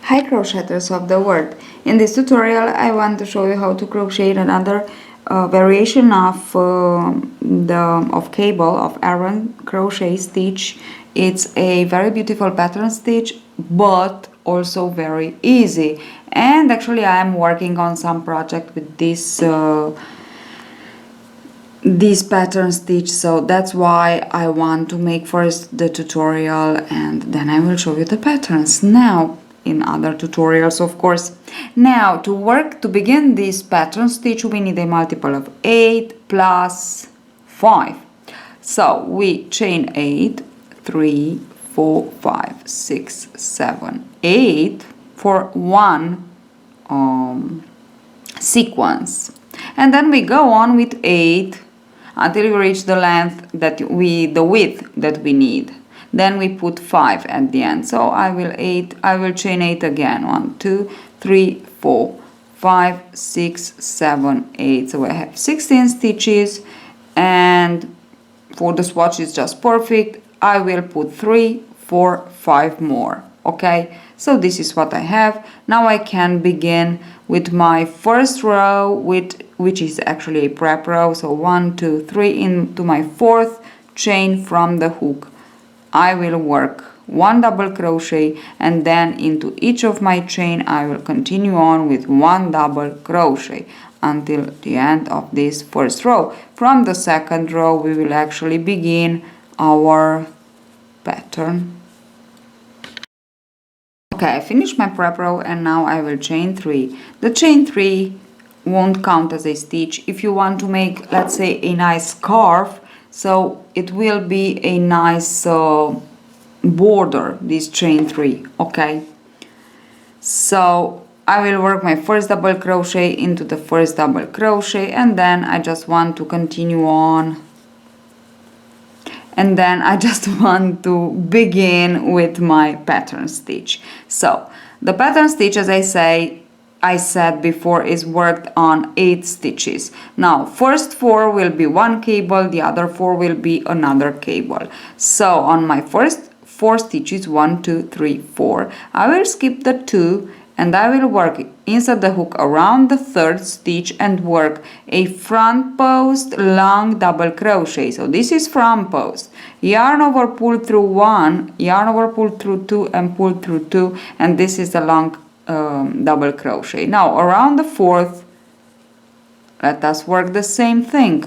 Hi crocheters of the world! In this tutorial I want to show you how to crochet another variation of cable of Aran crochet stitch. It's a very beautiful pattern stitch but also very easy, and actually I am working on some project with this pattern stitch, so that's why I want to make first the tutorial and then I will show you the patterns now in other tutorials, of course. Now to begin this pattern stitch we need a multiple of 8 plus 5. So we chain 8, 3, 4, 5, 6, 7, 8 for one sequence, and then we go on with 8 until we reach the width that we need. Then we put 5 at the end. So I will chain 8 again. 1, 2, 3, 4, 5, 6, 7, 8. So I have 16 stitches, and for the swatch is just perfect. I will put 3, 4, 5 more. Okay, so this is what I have. Now I can begin with my first row, which is actually a prep row. So 1, 2, 3 into my fourth chain from the hook. I will work one double crochet, and then into each of my chain I will continue on with one double crochet until the end of this first row. From the second row we will actually begin our pattern. Okay, I finished my prep row and now I will chain 3. The chain 3 won't count as a stitch. If you want to make, let's say, a nice scarf, so it will be a nice border, this chain 3. Okay, so I will work my first double crochet into the first double crochet, and then I just want to continue on, and then I just want to begin with my pattern stitch. So the pattern stitch, as I said before, is worked on 8 stitches. Now first 4 will be one cable, the other 4 will be another cable. So on my first 4 stitches, 1, 2, 3, 4, I will skip the 2 and I will work inside the hook around the third stitch and work a front post long double crochet. So this is front post, yarn over, pull through 1, yarn over, pull through 2 and pull through 2, and this is the long double crochet. Now around the fourth, let us work the same thing.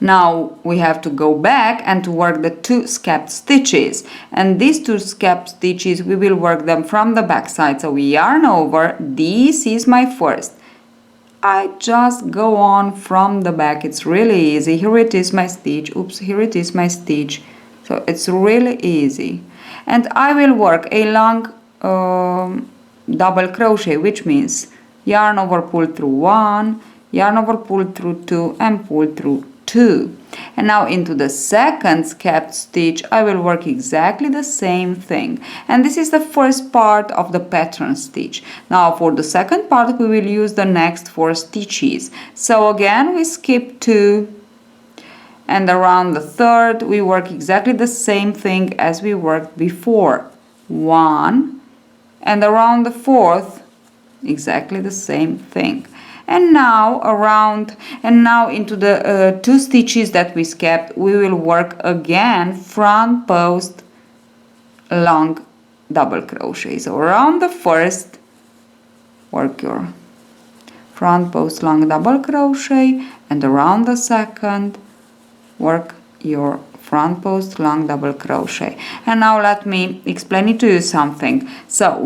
Now we have to go back and to work the 2 skepped stitches, and these 2 skepped stitches we will work them from the back side. So we yarn over, this is my first, I just go on from the back. It's really easy. Here it is my stitch, oops, here it is my stitch, so it's really easy. And I will work a long double crochet, which means yarn over, pull through 1, yarn over, pull through 2 and pull through 2. And now into the second skepped stitch I will work exactly the same thing, and this is the first part of the pattern stitch. Now for the second part we will use the next 4 stitches. So again we skip 2, and around the third we work exactly the same thing as we worked before, 1, and around the fourth exactly the same thing. And now into the 2 stitches that we skipped we will work again front post long double crochet. So around the first work your front post long double crochet, and around the second work your front post long double crochet. And now let me explain it to you something. So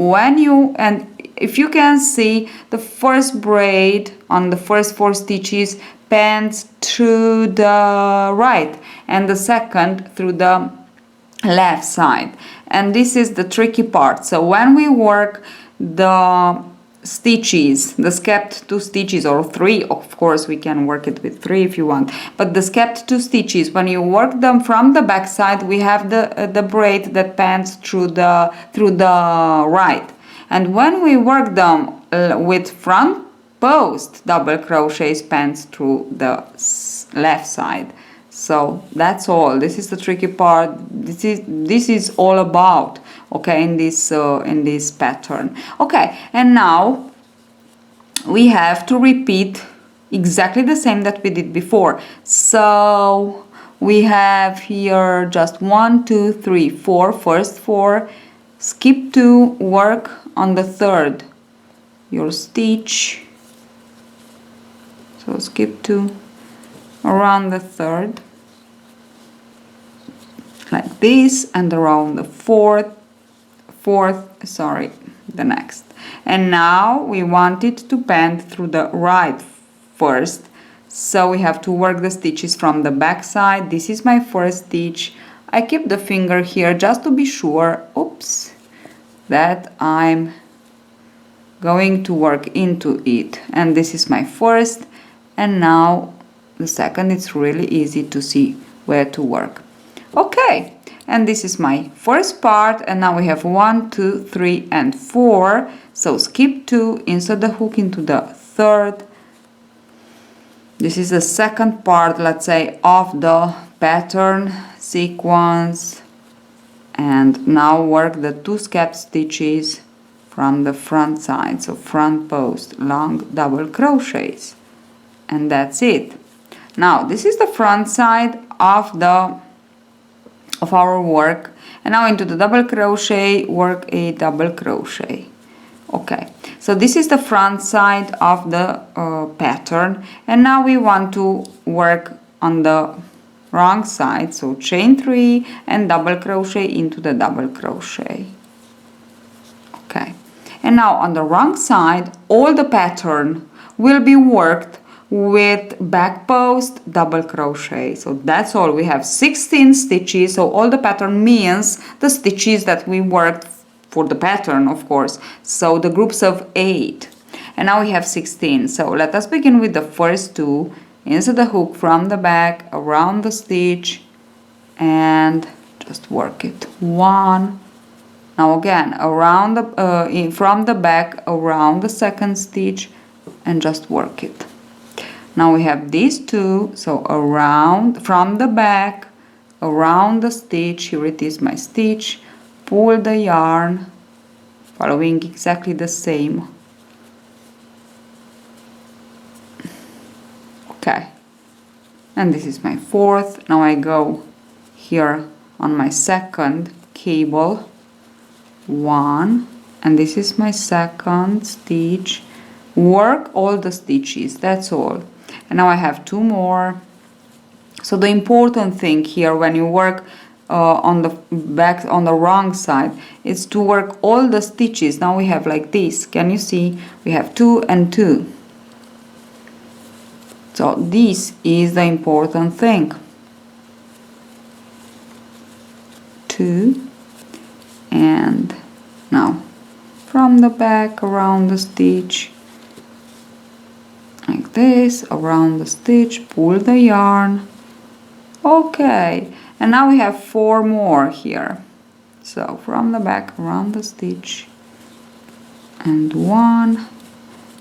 if you can see, the first braid on the first 4 stitches bends through the right and the second through the left side, and this is the tricky part. So when we work the stitches, the skepped 2 stitches, or 3, of course we can work it with 3 if you want, but the skepped 2 stitches, when you work them from the back side we have the braid that bends through the right, and when we work them with front post double crochet pans through the left side. So that's all. This is the tricky part. This is all about okay, in this pattern. Okay, and now we have to repeat exactly the same that we did before. So we have here just 1, 2, 3, 4, first 4, skip 2, work on the third your stitch, so skip 2 around the third like this, and around the fourth, sorry, the next. And now we want it to bend through the right first, so we have to work the stitches from the back side. This is my first stitch. I keep the finger here just to be sure, oops, that I'm going to work into it. And this is my first, and now the second. It's really easy to see where to work. Okay, and this is my first part, and now we have 1, 2, 3, and 4. So skip 2, insert the hook into the third. This is the second part, let's say, of the pattern sequence. And now work the 2 skip stitches from the front side, so front post long double crochets, and that's it. Now this is the front side of our work, and now into the double crochet work a double crochet. Okay, so this is the front side of the pattern, and now we want to work on the wrong side, so chain 3 and double crochet into the double crochet. Okay, and now on the wrong side all the pattern will be worked with back post double crochet. So that's all. We have 16 stitches, so all the pattern means the stitches that we worked for the pattern, of course, so the groups of 8, and now we have 16. So let us begin with the first 2. Insert the hook from the back around the stitch and just work it. 1. Now again around the from the back around the second stitch and just work it. Now we have these 2, so around from the back around the stitch. Here it is, my stitch. Pull the yarn, following exactly the same. Okay, and this is my fourth. Now I go here on my second cable, 1, and this is my second stitch. Work all the stitches, that's all. And now I have 2 more. So the important thing here when you work on the back on the wrong side is to work all the stitches. Now we have like this, can you see? We have 2 and 2. So this is the important thing. 2, and now from the back around the stitch like this, around the stitch, pull the yarn. Okay, and now we have 4 more here. So from the back around the stitch and 1,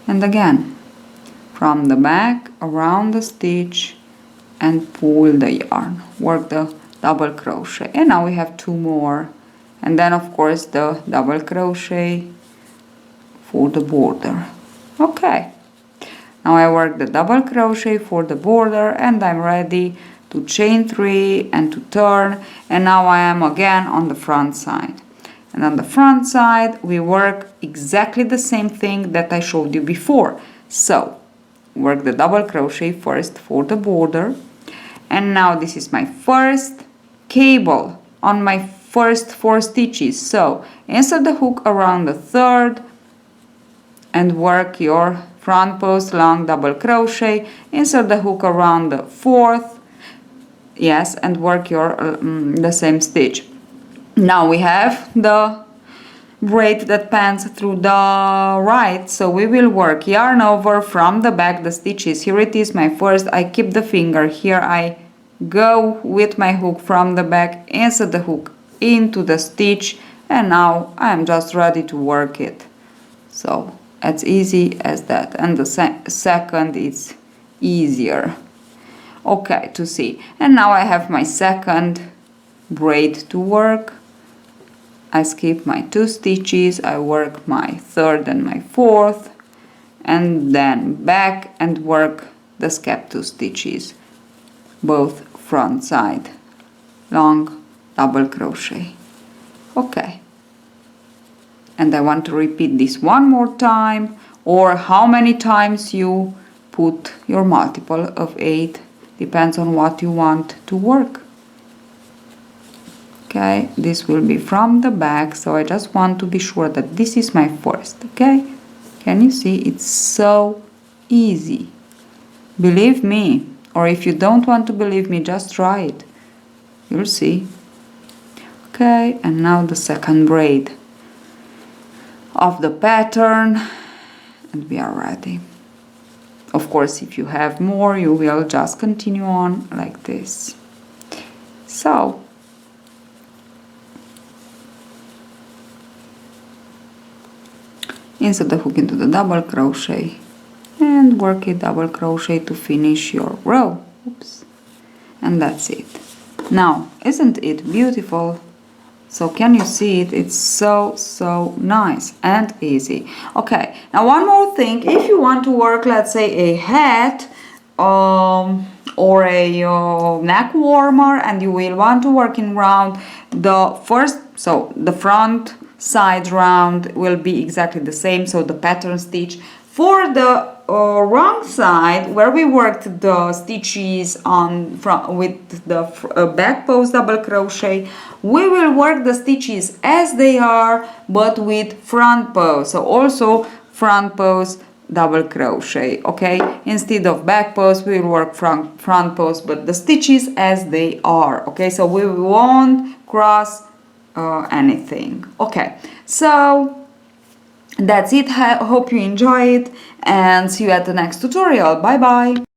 and again from the back around the stitch and pull the yarn, work the double crochet, and now we have 2 more, and then of course the double crochet for the border. Okay, now I work the double crochet for the border, and I'm ready to chain 3 and to turn, and now I am again on the front side. And on the front side we work exactly the same thing that I showed you before. So work the double crochet first for the border, and now this is my first cable on my first 4 stitches. So insert the hook around the third and work your front post long double crochet, insert the hook around the fourth, yes, and work your the same stitch. Now we have the braid that pans through the right, so we will work yarn over from the back the stitches. Here it is, my first. I keep the finger here, I go with my hook from the back, insert the hook into the stitch, and now I am just ready to work it. So as easy as that, and the second is easier, okay, to see. And now I have my second braid to work, I skip my 2 stitches, I work my 3rd and my 4th, and then back and work the skip 2 stitches, both front side, long double crochet. Okay. And I want to repeat this one more time, or how many times you put your multiple of 8, depends on what you want to work. Okay, this will be from the back, so I just want to be sure that this is my first. Okay, can you see? It's so easy. Believe me, or if you don't want to believe me, just try it. You'll see. Okay, and now the second braid of the pattern, and we are ready. Of course, if you have more, you will just continue on like this. So insert the hook into the double crochet and work a double crochet to finish your row. Oops. And that's it. Now, isn't it beautiful? So can you see it? It's so nice and easy. Okay, now one more thing. If you want to work, let's say, a hat or a neck warmer, and you will want to work in round, the first, so the front side round will be exactly the same, so the pattern stitch. For the wrong side, where we worked the stitches on from with the back post double crochet, we will work the stitches as they are, but with front post. So also front post double crochet. Okay, instead of back post, we will work front post, but the stitches as they are. Okay, so we won't cross anything. Okay, so that's it. Hope you enjoy it, and see you at the next tutorial. Bye bye.